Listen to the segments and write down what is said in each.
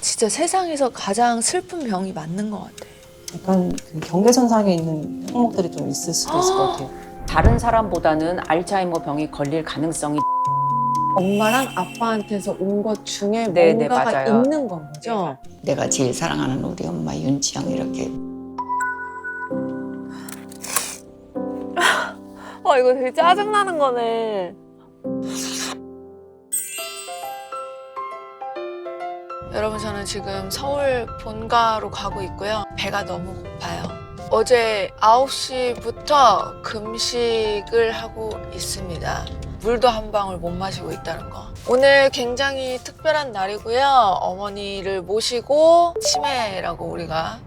진짜 세상에서 가장 슬픈 병이 맞는 것 같아. 약간 그 경계선상에 있는 항목들이 좀 있을 수도 있을 것 같아요. 다른 사람보다는 알츠하이머 병이 걸릴 가능성이 엄마랑 아빠한테서 온 것 중에 네, 뭔가가 네, 맞아요. 있는 건 거죠? 내가 제일 사랑하는 우리 엄마 윤지영 이렇게 이거 되게 짜증나는 거네. 여러분, 저는 지금 서울 본가로 가고 있고요. 배가 너무 고파요. 어제 9시부터 금식을 하고 있습니다. 물도 한 방울 못 마시고 있다는 거. 오늘 굉장히 특별한 날이고요. 어머니를 모시고 치매라고 우리가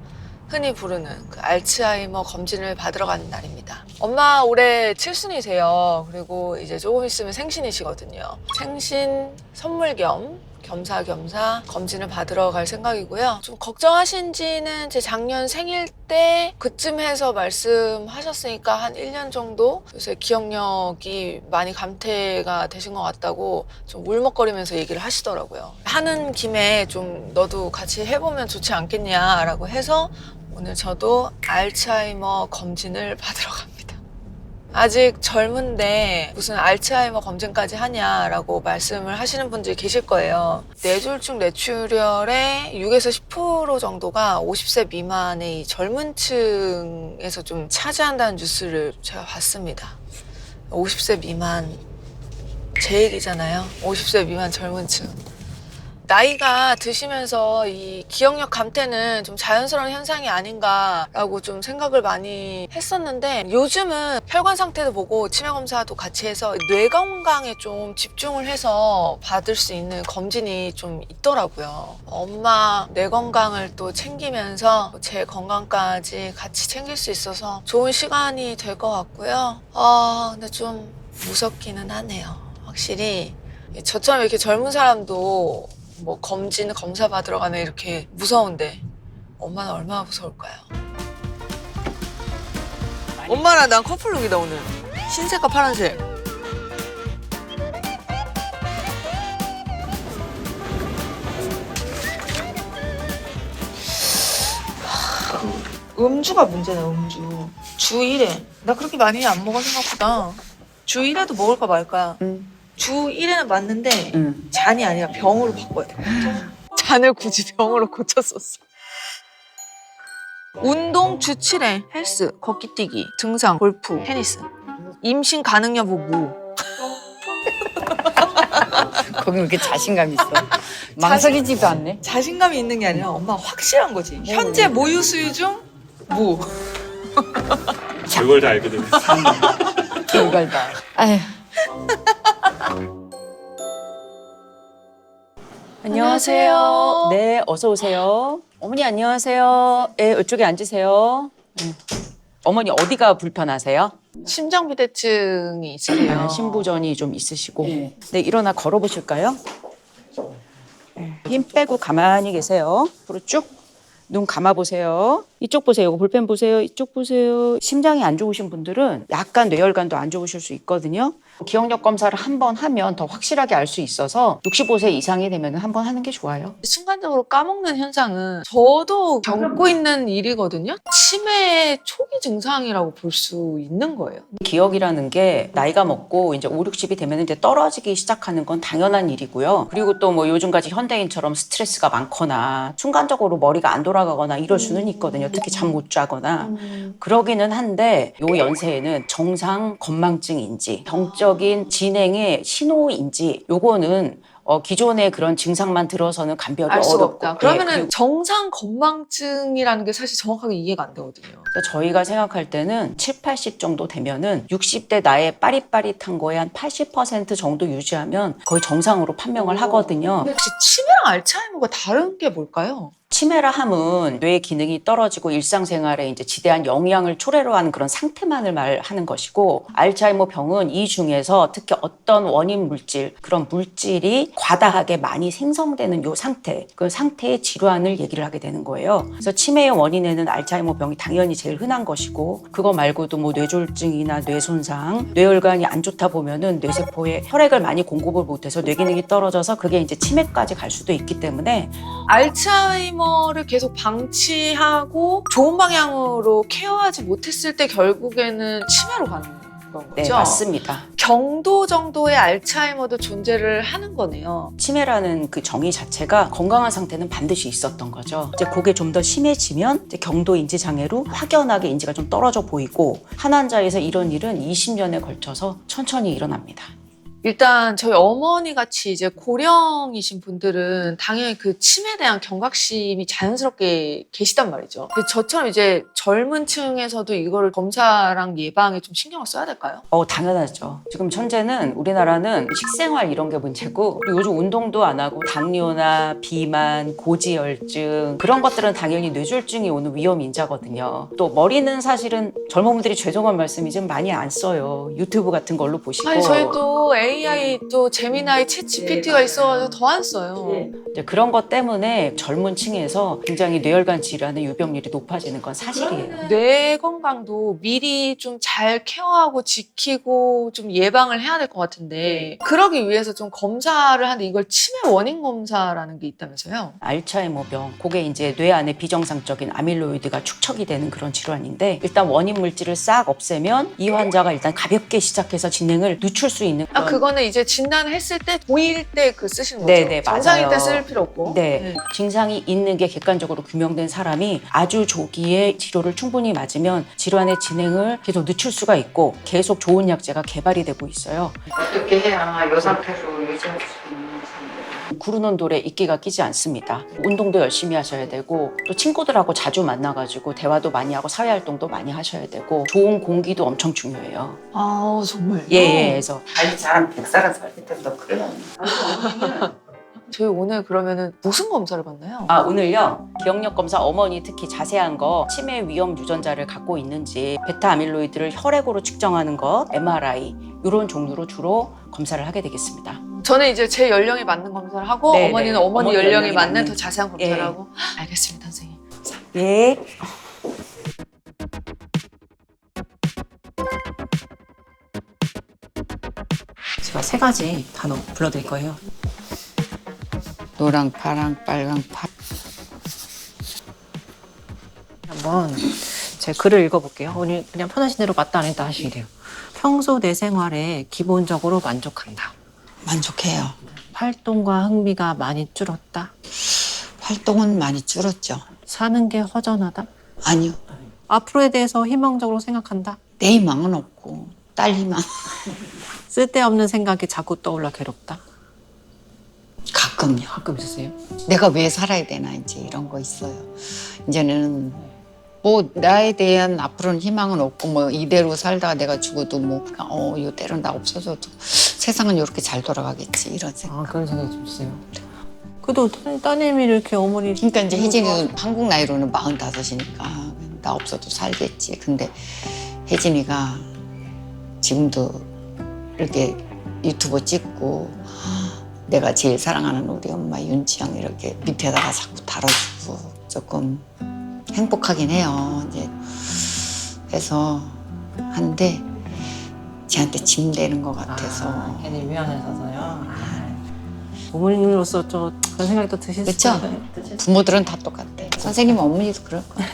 흔히 부르는 그 알츠하이머 검진을 받으러 가는 날입니다. 엄마 올해 7순이세요. 그리고 이제 조금 있으면 생신이시거든요. 생신 선물 겸사겸사 검진을 받으러 갈 생각이고요. 좀 걱정하신지는 제 작년 생일 때 그쯤 해서 말씀하셨으니까 한 1년 정도 요새 기억력이 많이 감퇴가 되신 것 같다고 좀 울먹거리면서 얘기를 하시더라고요. 하는 김에 좀 너도 같이 해보면 좋지 않겠냐라고 해서 오늘 저도 알츠하이머 검진을 받으러 갑니다. 아직 젊은데 무슨 알츠하이머 검진까지 하냐라고 말씀을 하시는 분들이 계실 거예요. 뇌졸중 뇌출혈의 6에서 10% 정도가 50세 미만의 이 젊은 층에서 좀 차지한다는 뉴스를 제가 봤습니다. 50세 미만, 제 얘기잖아요. 50세 미만 젊은 층. 나이가 드시면서 이 기억력 감퇴는 좀 자연스러운 현상이 아닌가라고 좀 생각을 많이 했었는데 요즘은 혈관 상태도 보고 치매 검사도 같이 해서 뇌 건강에 좀 집중을 해서 받을 수 있는 검진이 좀 있더라고요. 엄마 뇌 건강을 또 챙기면서 제 건강까지 같이 챙길 수 있어서 좋은 시간이 될 것 같고요. 근데 좀 무섭기는 하네요. 확실히 저처럼 이렇게 젊은 사람도 뭐 검사 받으러 가면 이렇게 무서운데 엄마는 얼마나 무서울까요? 엄마랑 난 커플룩이다 오늘. 흰색과 파란색. 음주가 문제네, 음주. 주 1회. 나 그렇게 많이 안 먹어 생각보다. 주 1회도 먹을까 말까. 주 1회는 맞는데 잔이 아니라 병으로 바꿔야 돼. 잔을 굳이 병으로 고쳤었어. 운동 주 7회, 헬스, 걷기 뛰기, 등산, 골프, 테니스. 임신 가능 여부 무. 거기 왜 이렇게 자신감 있어? 망설이지도 않네. 자신감이 있는 게 아니라 엄마 확실한 거지. 현재 모유 수유 중 무. 그걸 다 알거든. 결갈다. 아휴. 안녕하세요. 네, 어서 오세요. 어머니 안녕하세요. 네, 이쪽에 앉으세요. 어머니 어디가 불편하세요? 심장비대증이 있으세요. 신부전이 좀 있으시고. 네, 일어나 걸어보실까요? 힘 빼고 가만히 계세요. 앞으로 쭉. 눈 감아보세요. 이쪽 보세요. 볼펜 보세요. 이쪽 보세요. 심장이 안 좋으신 분들은 약간 뇌혈관도 안 좋으실 수 있거든요. 기억력 검사를 한 번 하면 더 확실하게 알 수 있어서 65세 이상이 되면 한 번 하는 게 좋아요. 순간적으로 까먹는 현상은 저도 겪고 있는 일이거든요. 치매 초기 증상이라고 볼 수 있는 거예요. 기억이라는 게 나이가 먹고 이제 5, 60이 되면 이제 떨어지기 시작하는 건 당연한 일이고요. 그리고 또 뭐 요즘같이 현대인처럼 스트레스가 많거나 순간적으로 머리가 안 돌아가거나 이럴 수는 있거든요. 특히 잠 못 자거나. 그러기는 한데 요 연세에는 정상 건망증인지 병적인 진행의 신호인지 요거는 기존의 그런 증상만 들어서는 감별이 알 수가 어렵고. 없다. 그러면은 그리고 정상 건망증이라는 게 사실 정확하게 이해가 안 되거든요. 저희가 생각할 때는 7, 80 정도 되면은 60대 나의 빠릿빠릿한 거에 한 80% 정도 유지하면 거의 정상으로 판명을 하거든요. 혹시 치매랑 알츠하이머가 다른 게 뭘까요? 치매라 함은 뇌 기능이 떨어지고 일상생활에 이제 지대한 영향을 초래로 하는 그런 상태만을 말하는 것이고, 알츠하이머 병은 이 중에서 특히 어떤 원인 물질, 그런 물질이 과다하게 많이 생성되는 요 상태, 그 상태의 질환을 얘기를 하게 되는 거예요. 그래서 치매의 원인에는 알츠하이머 병이 당연히 제일 흔한 것이고, 그거 말고도 뭐 뇌졸중이나 뇌손상, 뇌혈관이 안 좋다 보면은 뇌세포에 혈액을 많이 공급을 못해서 뇌 기능이 떨어져서 그게 이제 치매까지 갈 수도 있기 때문에 알츠하이머를 계속 방치하고 좋은 방향으로 케어하지 못했을 때 결국에는 치매로 가는 건 거죠? 네, 맞습니다. 경도 정도의 알츠하이머도 존재를 하는 거네요. 치매라는 그 정의 자체가 건강한 상태는 반드시 있었던 거죠. 이제 그게 좀 더 심해지면 이제 경도 인지 장애로 확연하게 인지가 좀 떨어져 보이고, 한 환자에서 이런 일은 20년에 걸쳐서 천천히 일어납니다. 일단 저희 어머니 같이 이제 고령이신 분들은 당연히 그 치매에 대한 경각심이 자연스럽게 계시단 말이죠. 근데 저처럼 이제 젊은 층에서도 이거를 검사랑 예방에 좀 신경을 써야 될까요? 당연하죠. 지금 현재는 우리나라는 식생활 이런 게 문제고, 그리고 요즘 운동도 안 하고 당뇨나 비만, 고지혈증 그런 것들은 당연히 뇌졸중이 오는 위험 인자거든요. 또 머리는 사실은 젊은 분들이 죄송한 말씀이지만 많이 안 써요. 유튜브 같은 걸로 보시고. 아니 저희도 AI 또 제미나이 챗GPT가 있어가지고 더 안 써요. 이제 그런 것 때문에 젊은 층에서 굉장히 뇌혈관 질환의 유병률이 높아지는 건 사실이에요. 뇌 건강도 미리 좀 잘 케어하고 지키고 좀 예방을 해야 될 것 같은데, 그러기 위해서 좀 검사를 하는데 이걸 치매 원인 검사라는 게 있다면서요? 알츠하이머병, 그게 이제 뇌 안에 비정상적인 아밀로이드가 축적이 되는 그런 질환인데, 일단 원인 물질을 싹 없애면 이 환자가 일단 가볍게 시작해서 진행을 늦출 수 있는 그런. 그거는 이제 진단을 했을 때 보일 때 그 쓰시는 거죠? 네네, 정상일 맞아요. 때 쓸 필요 없고. 네. 증상이 있는 게 객관적으로 규명된 사람이 아주 조기에 치료를 충분히 맞으면 질환의 진행을 계속 늦출 수가 있고, 계속 좋은 약제가 개발이 되고 있어요. 어떻게 해야 이 상태로 유지할 수 있는 건지. 구르는 돌에 이끼가 끼지 않습니다. 운동도 열심히 하셔야 되고, 또 친구들하고 자주 만나가지고 대화도 많이 하고 사회활동도 많이 하셔야 되고, 좋은 공기도 엄청 중요해요. 아 정말요? 예. 그래서 관리 잘하면 100살은 살 텐데 그래요. 저희 오늘 그러면은 무슨 검사를 받나요? 오늘요, 기억력 검사, 어머니 특히 자세한 거, 치매 위험 유전자를 갖고 있는지, 베타 아밀로이드를 혈액으로 측정하는 것, MRI 이런 종류로 주로 검사를 하게 되겠습니다. 저는 이제 제 연령에 맞는 검사를 하고, 네, 어머니는 네. 어머니 어머니 연령에 연령에 맞는 맞는. 더 자세한 검사를 예. 하고. 알겠습니다, 선생님. 예. 제가 3가지 단어 불러드릴 거예요. 노랑, 파랑, 빨강, 파. 한번 제 글을 읽어볼게요. 오늘 그냥 편하신 대로 맞다 안 했다 하시면 돼요. 평소 내 생활에 기본적으로 만족한다. 만족해요. 활동과 흥미가 많이 줄었다. 활동은 많이 줄었죠. 사는 게 허전하다. 아니요. 앞으로에 대해서 희망적으로 생각한다. 내 희망은 없고 딸 희망. 쓸데없는 생각이 자꾸 떠올라 괴롭다. 가끔요. 가끔 있으세요? 내가 왜 살아야 되나 이제 이런 거 있어요. 이제는 뭐 나에 대한 앞으로는 희망은 없고 뭐 이대로 살다가 내가 죽어도 뭐 이대로 나 없어져도 세상은 이렇게 잘 돌아가겠지 이런 생각. 그런 생각이 좀 있어요. 그래도 따님이 이렇게 어머니. 그러니까 이제 혜진이는 한국 나이로는 45이니까 나 없어도 살겠지. 근데 혜진이가 지금도 이렇게 유튜브 찍고 내가 제일 사랑하는 우리 엄마 윤지영 이렇게 밑에다가 자꾸 달아주고 조금 행복하긴 해요. 이제 그래서 한데 쟤한테 짐 되는 것 같아서. 괜히 미안해서요. 부모님으로서 좀 그런 생각이 또 드실 수 그쵸? 있어요. 부모들은 다 똑같아. 선생님 어머니도 그럴 거야.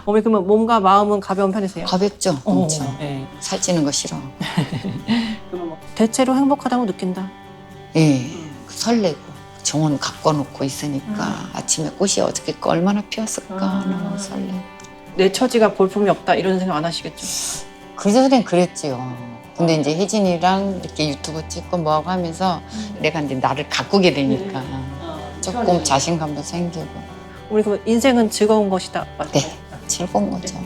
어머니 그러면 몸과 마음은 가벼운 편이세요? 가볍죠? 엄청. 네. 살찌는 거 싫어. 대체로 행복하다고 느낀다. 예, 설레고 정원 가꿔놓고 있으니까 아침에 꽃이 어저께 거 얼마나 피었을까 너무 설레고. 내 처지가 볼품이 없다 이런 생각 안 하시겠죠? 그 전엔 그랬지요. 근데 이제 혜진이랑 이렇게 유튜브 찍고 뭐하고 하면서 내가 이제 나를 가꾸게 되니까 조금 자신감도 생기고. 우리 그 인생은 즐거운 것이다. 맞죠? 네, 즐거운 거죠.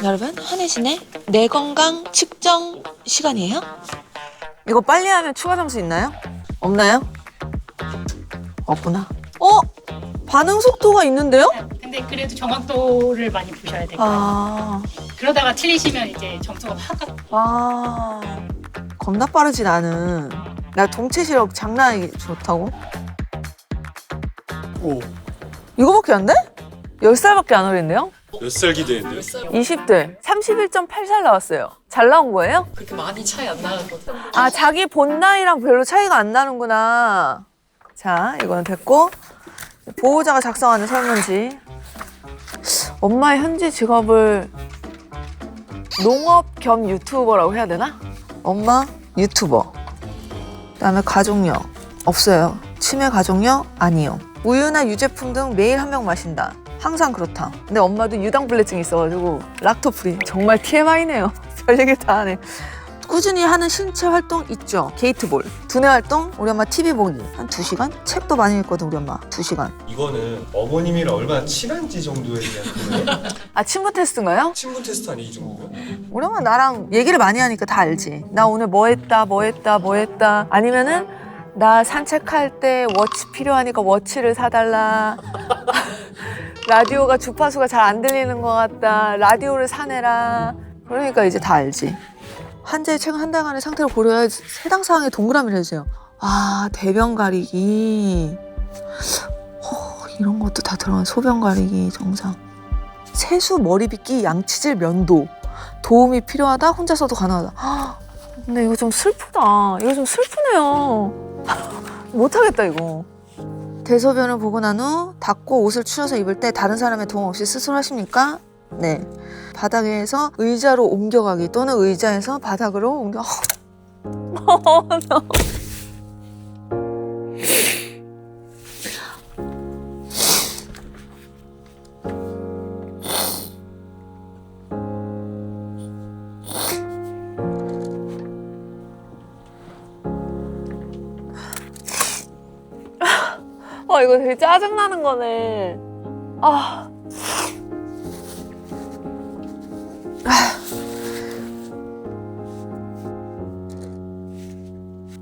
여러분, 한혜진의 내 건강 측정 시간이에요. 이거 빨리 하면 추가 점수 있나요? 없나요? 없구나. 반응 속도가 있는데요? 근데 그래도 정확도를 많이 보셔야 돼요. 그러다가 틀리시면 이제 점수가 확 겁나 빠르지 나는. 나 동체 시력 장난 아니게 좋다고? 오. 이거밖에 안 돼? 10살밖에 안 어린데요? 몇 살 기대했는데요? 20대 31.8살 나왔어요. 잘 나온 거예요? 그렇게 많이 차이 안 나거든. 아, 자기 본 나이랑 별로 차이가 안 나는구나. 자, 이거는 됐고. 보호자가 작성하는 설문지. 엄마의 현재 직업을 농업 겸 유튜버라고 해야 되나? 엄마 유튜버. 그다음에 가족력 없어요. 치매 가족력 아니요. 우유나 유제품 등 매일 한 병 마신다. 항상 그렇다. 근데 엄마도 유당불내증이 있어가지고 락토프리. 정말 TMI네요. 별 얘기 다 하네. 꾸준히 하는 신체 활동 있죠. 게이트볼. 두뇌 활동, 우리 엄마 TV 보기. 한 2시간? 책도 많이 읽거든, 우리 엄마. 2시간. 이거는 어머님이랑 얼마나 친한지 정도에 대한 거예요? 아, 친구 테스트인가요? 친분 테스트 아니이 정도면? 우리 엄마 나랑 얘기를 많이 하니까 다 알지. 나 오늘 뭐 했다. 아니면은 나 산책할 때 워치 필요하니까 워치를 사달라. 라디오가 주파수가 잘 안 들리는 것 같다. 라디오를 사내라. 그러니까 이제 다 알지. 환자의 최근 한 달간의 상태를 고려해 해당 사항에 동그라미를 해주세요. 아, 대변 가리기. 이런 것도 다 들어간 소변 가리기 정상. 세수 머리 빗기 양치질 면도. 도움이 필요하다. 혼자서도 가능하다. 근데 이거 좀 슬프다. 이거 좀 슬프네요. 못하겠다 이거. 대소변을 보고 난 후 닦고 옷을 추려서 입을 때 다른 사람의 도움 없이 스스로 하십니까? 네. 바닥에서 의자로 옮겨가기 또는 의자에서 바닥으로 옮겨. 이거 되게 짜증나는 거네.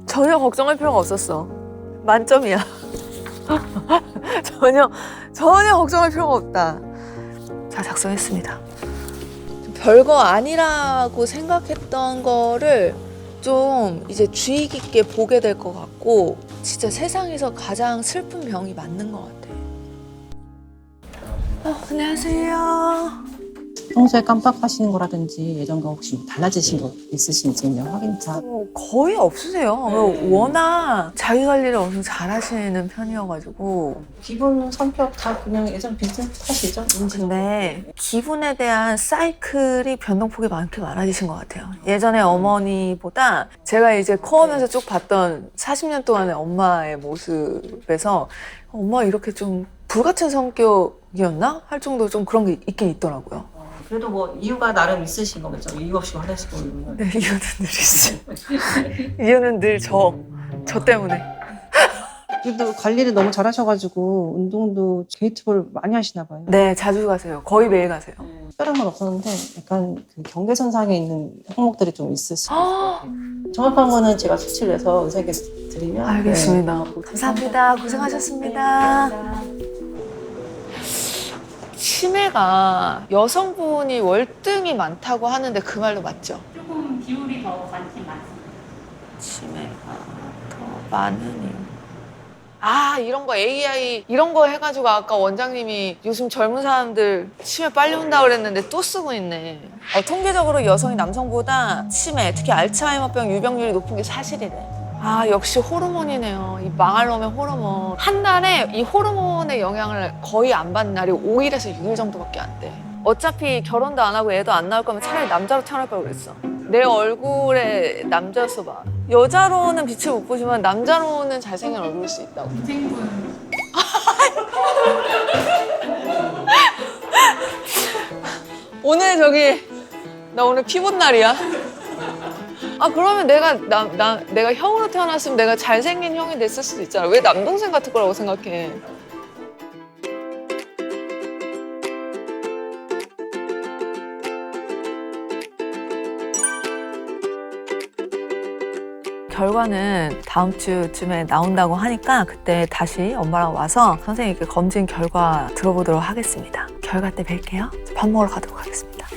전혀 걱정할 필요가 없었어. 만점이야. 전혀 걱정할 필요가 없다. 자, 작성했습니다. 별거 아니라고 생각했던 거를 좀 이제 주의 깊게 보게 될 것 같고, 진짜 세상에서 가장 슬픈 병이 맞는 것 같아. 안녕하세요. 평소에 깜빡하시는 거라든지 예전과 혹시 달라지신 거 있으신지 확인차. 거의 없으세요. 워낙 자기 관리를 엄청 잘하시는 편이어가지고. 기분, 성격 다 그냥 예전 비슷하시죠? 근데 기분에 대한 사이클이 변동폭이 많아지신 것 같아요. 예전에 어머니보다 제가 이제 커오면서 쭉 봤던 40년 동안의 엄마의 모습에서 엄마 이렇게 좀 불같은 성격이었나? 할 정도로 좀 그런 게 있긴 있더라고요. 그래도 뭐 이유가 나름 있으신 거겠죠? 이유 없이 화내시고 있는. 네, 이유는 늘 있어. 이유는 늘 저 때문에. 그래도 관리를 너무 잘하셔가지고 운동도 게이트볼 많이 하시나 봐요. 네, 자주 가세요. 거의 매일 가세요. 특별한 건 없었는데 약간 그 경계선상에 있는 항목들이 좀 있으실 것 같아요. 정확한 거는 제가 수치를 해서 의사에게 드리면. 알겠습니다. 네. 감사합니다. 고생하셨습니다. 치매가 여성분이 월등히 많다고 하는데 그 말도 맞죠? 조금 비율이 더 많긴 많습니다. 치매가 더 많은 이유. 아, 이런 거 AI 이런 거 해가지고 아까 원장님이 요즘 젊은 사람들 치매 빨리 온다 그랬는데 또 쓰고 있네. 통계적으로 여성이 남성보다 치매, 특히 알츠하이머병 유병률이 높은 게 사실이래. 아, 역시 호르몬이네요. 이 망할 놈의 호르몬. 한 달에 이 호르몬의 영향을 거의 안 받는 날이 5일에서 6일 정도밖에 안 돼. 어차피 결혼도 안 하고 애도 안 낳을 거면 차라리 남자로 태어날 걸 그랬어. 내 얼굴에 남자였어 봐. 여자로는 빛을 못 보지만 남자로는 잘생긴 얼굴일 수 있다고. 동생분 오늘 나 오늘 피본 날이야. 아, 그러면 내가 형으로 태어났으면 내가 잘생긴 형이 됐을 수도 있잖아. 왜 남동생 같을 거라고 생각해? 결과는 다음 주쯤에 나온다고 하니까 그때 다시 엄마랑 와서 선생님께 검진 결과 들어보도록 하겠습니다. 결과 때 뵐게요. 밥 먹으러 가도록 하겠습니다.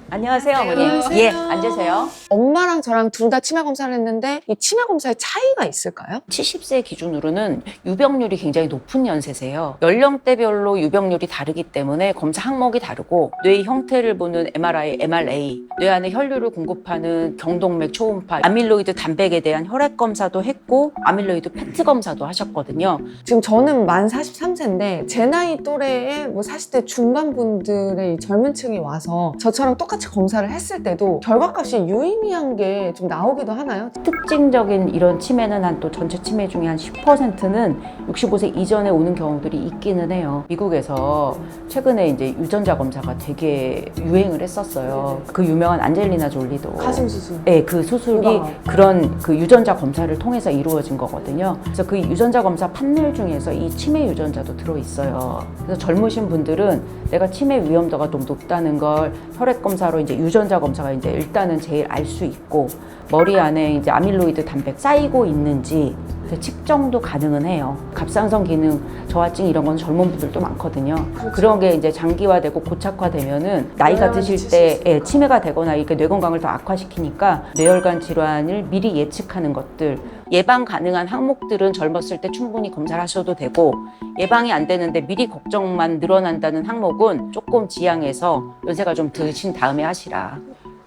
안녕하세요, 어머니. 안녕하세요. 예, 앉으세요. 엄마랑 저랑 둘 다 치매 검사를 했는데 이 치매 검사에 차이가 있을까요? 70세 기준으로는 유병률이 굉장히 높은 연세세요. 연령대별로 유병률이 다르기 때문에 검사 항목이 다르고 뇌 형태를 보는 MRI, MRA, 뇌 안에 혈류를 공급하는 경동맥, 초음파, 아밀로이드 단백에 대한 혈액 검사도 했고 아밀로이드 페트 검사도 하셨거든요. 지금 저는 만 43세인데 제 나이 또래의 뭐 40대 중반 분들의 이 젊은 층이 와서 저처럼 똑같이 검사를 했을 때도 결과값이 유의미한 게 좀 나오기도 하나요? 특징적인 이런 치매는 한 또 전체 치매 중에 한 10%는 65세 이전에 오는 경우들이 있기는 해요. 미국에서 최근에 이제 유전자 검사가 되게 유행을 했었어요. 그 유명한 안젤리나 졸리도 가슴 수술. 네, 그 수술이 우와. 그런 그 유전자 검사를 통해서 이루어진 거거든요. 그래서 그 유전자 검사 판넬 중에서 이 치매 유전자도 들어있어요. 그래서 젊으신 분들은 내가 치매 위험도가 좀 높다는 걸 혈액 검사로 이제 유전자 검사가 이제 일단은 제일 알 수 있고 머리 안에 이제 아밀로이드 단백 쌓이고 있는지 측정도 가능은 해요. 갑상선 기능 저하증 이런 건 젊은 분들도 많거든요. 그런 게 이제 장기화되고 고착화되면은 나이가 드실 때 예, 치매가 되거나 이렇게 뇌 건강을 더 악화시키니까 뇌혈관 질환을 미리 예측하는 것들, 예방 가능한 항목들은 젊었을 때 충분히 검사를 하셔도 되고 예방이 안 되는데 미리 걱정만 늘어난다는 항목은 조금 지양해서 연세가 좀 드신 다음에 하시라.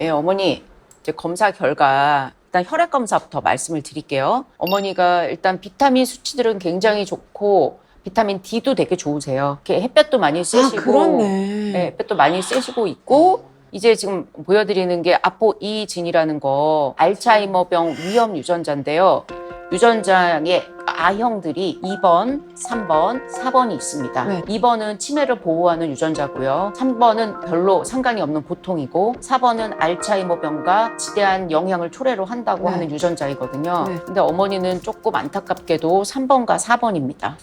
예, 어머니 이제 검사 결과 일단 혈액 검사부터 말씀을 드릴게요. 어머니가 일단 비타민 수치들은 굉장히 좋고 비타민 D도 되게 좋으세요. 이렇게 햇볕도 많이 쐬시고, 그렇네. 네, 햇볕도 많이 쐬시고 있고 이제 지금 보여드리는 게 아포2 진이라는 거 알츠하이머병 위험 유전자인데요. 유전자의 A형들이 2번, 3번, 4번이 있습니다. 네. 2번은 치매를 보호하는 유전자고요. 3번은 별로 상관이 없는 보통이고 4번은 알츠하이머병과 지대한 영향을 초래로 한다고 네. 하는 유전자이거든요. 네. 근데 어머니는 조금 안타깝게도 3번과 4번입니다.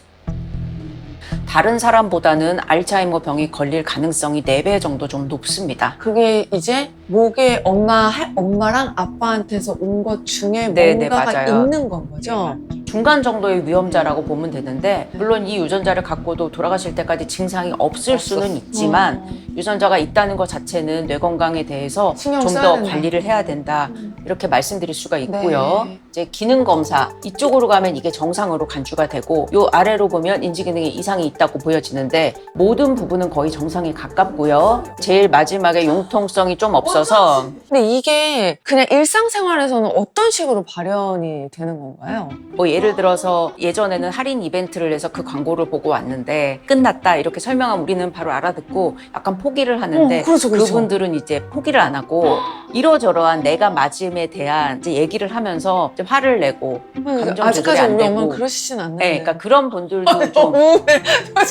다른 사람보다는 알츠하이머 병이 걸릴 가능성이 4배 정도 좀 높습니다. 그게 이제 목에 엄마랑 아빠한테서 온 것 중에 네, 뭔가가 맞아요. 있는 건 거죠? 중간 정도의 위험자라고 보면 되는데 물론 이 유전자를 갖고도 돌아가실 때까지 증상이 없을 수는 있지만 유전자가 있다는 것 자체는 뇌 건강에 대해서 신경 좀 써야 더 된다. 관리를 해야 된다 이렇게 말씀드릴 수가 있고요. 네. 이제 기능 검사 이쪽으로 가면 이게 정상으로 간주가 되고 요 아래로 보면 인지 기능에 이상이 있다고 보여지는데 모든 부분은 거의 정상에 가깝고요. 제일 마지막에 융통성이 좀 없어서 근데 이게 그냥 일상생활에서는 어떤 식으로 발현이 되는 건가요? 뭐 예를 들어서 예전에는 할인 이벤트를 해서 그 광고를 보고 왔는데 끝났다 이렇게 설명하면 우리는 바로 알아듣고 약간 포기를 하는데 그렇죠, 그렇죠. 그분들은 이제 포기를 안 하고 이러저러한 내가 맞음에 대한 이제 얘기를 하면서 좀 화를 내고 감정 조절이 아직까지 안 우리 되고 엄마는 그러시진 않는데. 네, 그러니까 그런 분들도 좀 우울해.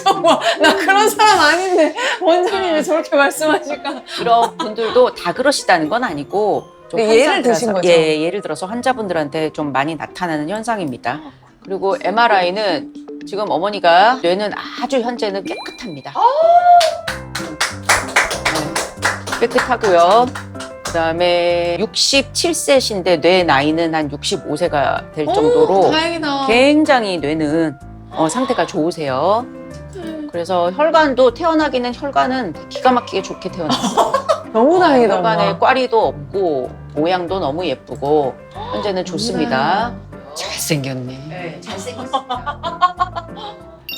정말 나 그런 사람 아닌데 원장님이 저렇게 말씀하실까? 그런 분들도 다 그러시다는 건 아니고 좀 네, 예를 환자들한테- 드신 거죠? 예, 예를 들어서 환자분들한테 좀 많이 나타나는 현상입니다. 그리고 MRI는 지금 어머니가 뇌는 아주 현재는 깨끗합니다. 네, 깨끗하고요. 그다음에 67세신데 뇌 나이는 한 65세가 될 정도로 다행이다. 굉장히 뇌는 상태가 좋으세요. 그래서 혈관도 태어나기는 혈관은 기가 막히게 좋게 태어났어요. 너무 다행이다. 혈관에 엄마. 꽈리도 없고 모양도 너무 예쁘고 현재는 좋습니다. 잘생겼네. 네, 잘생겼습니다.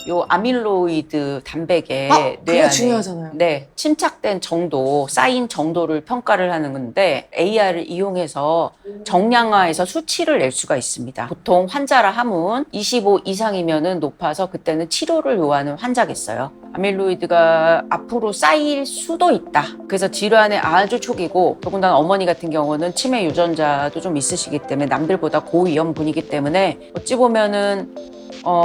요 아밀로이드 단백의 뇌 그게 안에 중요하잖아요. 네, 침착된 정도, 쌓인 정도를 평가를 하는 건데 AR을 이용해서 정량화해서 수치를 낼 수가 있습니다. 보통 환자라 함은 25 이상이면은 높아서 그때는 치료를 요하는 환자겠어요. 아밀로이드가 앞으로 쌓일 수도 있다. 그래서 질환의 아주 초기고 더군다나 어머니 같은 경우는 치매 유전자도 좀 있으시기 때문에 남들보다 고위험군이기 때문에 어찌 보면은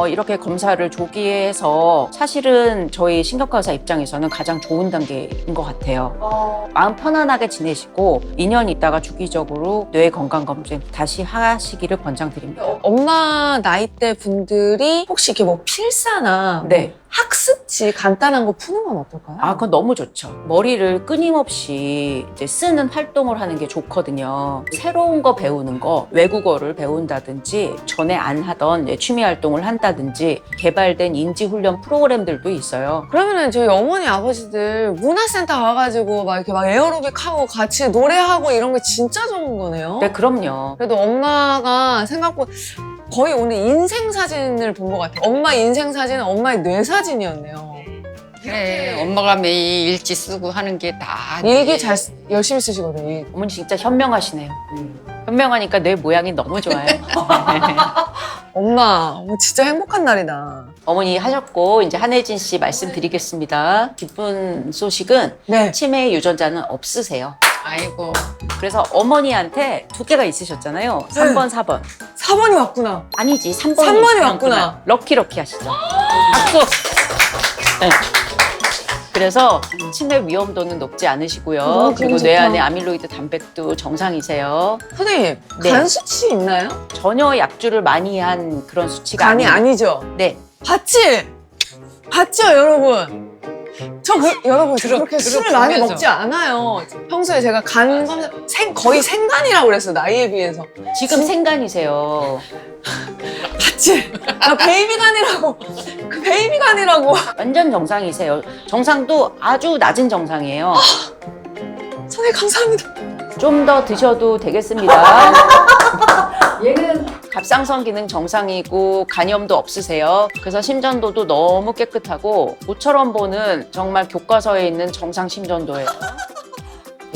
이렇게 검사를 조기에 해서 사실은 저희 신경과 의사 입장에서는 가장 좋은 단계인 것 같아요. 마음 편안하게 지내시고 2년 있다가 주기적으로 뇌 건강검진 다시 하시기를 권장드립니다. 엄마 나이대 분들이 혹시 이렇게 뭐 필사나 네. 학습지 간단한 거 푸는 건 어떨까요? 아, 그건 너무 좋죠. 머리를 끊임없이 이제 쓰는 활동을 하는 게 좋거든요. 새로운 거 배우는 거, 외국어를 배운다든지, 전에 안 하던 취미 활동을 한다든지, 개발된 인지훈련 프로그램들도 있어요. 그러면은 저희 어머니 아버지들 문화센터 가가지고 막 이렇게 막 에어로빅 하고 같이 노래하고 이런 게 진짜 좋은 거네요. 네, 그럼요. 그래도 엄마가 생각보다 거의 오늘 인생 사진을 본 것 같아요. 엄마 인생 사진은 엄마의 뇌 사진이었네요. 그래 엄마가 매일 일지 쓰고 하는 게 다 일기 잘 열심히 쓰시거든요. 일기. 어머니 진짜 현명하시네요. 현명하니까 뇌 모양이 너무 좋아요. 엄마 진짜 행복한 날이다. 어머니 하셨고 이제 한혜진 씨 말씀드리겠습니다. 기쁜 소식은 네. 치매 유전자는 없으세요. 아이고 그래서 어머니한테 2개가 있으셨잖아요. 3번, 4번. 4번이 왔구나. 아니지, 3번이 3번이 왔구나. 럭키 하시죠. 박수. 네. 그래서 치매 위험도는 높지 않으시고요. 그리고 좋다. 뇌 안에 아밀로이드 단백도 정상이세요. 선생님 네. 간 수치 있나요? 전혀 약주를 많이 한 그런 수치가 간이 아니에요. 아니죠? 네. 봤지? 봤죠 여러분? 여러분 저 그렇게 술을 많이 들어보면서. 먹지 않아요. 평소에 제가 간 검사 거의 생간이라고 그랬어요. 나이에 비해서. 지금 생간이세요. 봤지? 나 베이비간이라고. 그 베이비간이라고. 완전 정상이세요. 정상도 아주 낮은 정상이에요. 선생님 감사합니다. 좀 더 드셔도 되겠습니다. 얘는 갑상선 기능 정상이고 간염도 없으세요. 그래서 심전도도 너무 깨끗하고 모처럼 보는 정말 교과서에 있는 정상 심전도예요.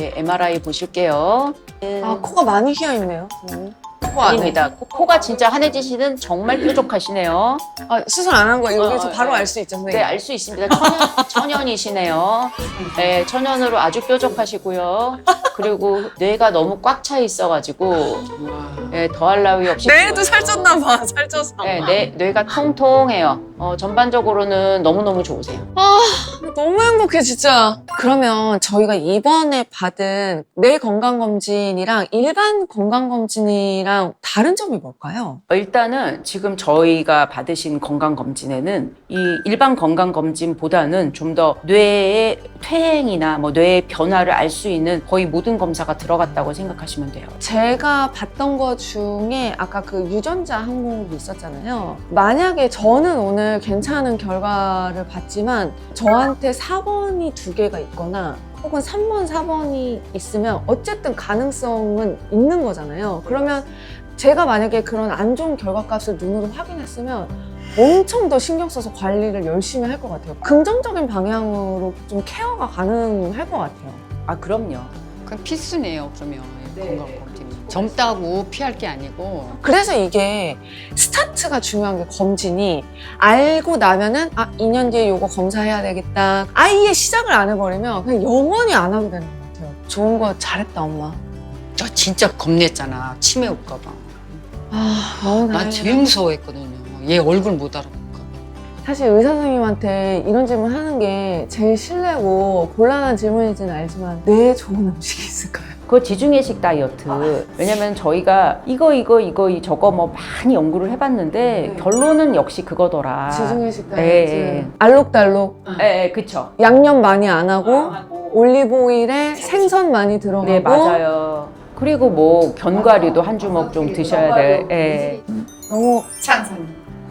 예, MRI 보실게요. 아 코가 많이 휘어 있네요. 코 안에. 아닙니다. 코가 진짜 한혜진 씨는 정말 뾰족하시네요. 아, 수술 안 한 거 여기서 바로 알 수 있죠, 네, 선생님. 알 수 있습니다. 천연이시네요. 네, 천연으로 아주 뾰족하시고요. 그리고 뇌가 너무 꽉 차 있어가지고 네, 더할 나위 없이. 뇌도 살쪘나 봐, 살쪄서. 네, 뇌가 통통해요. 전반적으로는 너무너무 좋으세요. 너무 행복해, 진짜. 그러면 저희가 이번에 받은 뇌 건강검진이랑 일반 건강검진이랑 다른 점이 뭘까요? 일단은 지금 저희가 받으신 건강검진에는 이 일반 건강검진보다는 좀 더 뇌의 퇴행이나 뭐 뇌의 변화를 알 수 있는 거의 모든 검사가 들어갔다고 생각하시면 돼요. 제가 봤던 것 중에 아까 그 유전자 항목이 있었잖아요. 만약에 저는 오늘 괜찮은 결과를 봤지만 저한테 4번이 2개가 있거나 혹은 3번, 4번이 있으면 어쨌든 가능성은 있는 거잖아요. 그러면 제가 만약에 그런 안 좋은 결과값을 눈으로 확인했으면 엄청 더 신경 써서 관리를 열심히 할 것 같아요. 긍정적인 방향으로 좀 케어가 가능할 것 같아요. 아, 그럼요. 그건 필수네요 그러면 네. 건강검진이 젊다고 피할 게 아니고 그래서 이게 스타트가 중요한 게 검진이 알고 나면은 2년 뒤에 요거 검사해야 되겠다. 아예 시작을 안 해버리면 그냥 영원히 안 하게 되는 것 같아요. 좋은 거 잘했다 엄마. 저 진짜 겁냈잖아 치매 올까 봐. 너무 난 다행이다. 제일 무서워했거든요. 얘 얼굴 못 알아볼까 봐. 사실 의사 선생님한테 이런 질문 하는 게 제일 실례고 곤란한 질문인지는 알지만 뇌에 좋은 음식이 있을까요? 그거 지중해식 다이어트. 왜냐면 저희가 이거 저거 뭐 많이 연구를 해봤는데 결론은 역시 그거더라. 지중해식 예, 다이어트 예. 알록달록 예, 그쵸. 양념 많이 안 하고 올리브 오일에 생선 많이 들어가고 네, 맞아요. 그리고 뭐 견과류도 한 주먹 좀 드셔야 돼. 예. 너무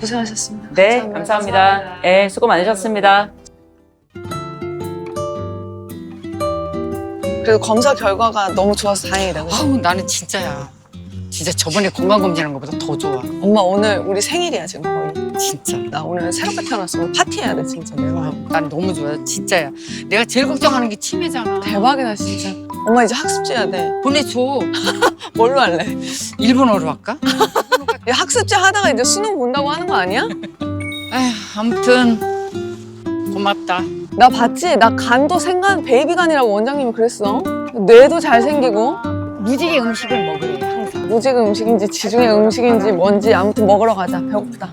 고생하셨습니다. 네, 감사합니다. 예, 수고 많으셨습니다. 그래도 검사 결과가 너무 좋아서 다행이다. 그치? 아우 나는 진짜야. 진짜 저번에 건강검진한 것보다 더 좋아. 엄마 오늘 우리 생일이야 지금 거의. 진짜. 나 오늘 새롭게 태어났어. 오늘 파티해야 돼 진짜 내가. 난 너무 좋아. 진짜야. 내가 제일 걱정하는 게 치매잖아. 대박이다 진짜. 엄마 이제 학습지 해야 돼. 보내줘. 뭘로 할래? 일본어로 할까? 야, 학습지 하다가 이제 수능 본다고 하는 거 아니야? 에휴, 아무튼 고맙다. 나 봤지? 나 간도 생간 베이비간이라고 원장님이 그랬어. 뇌도 잘생기고 무지개 음식을 먹으래 항상. 무지개 음식인지 지중해 음식인지 뭔지 아무튼 먹으러 가자. 배고프다.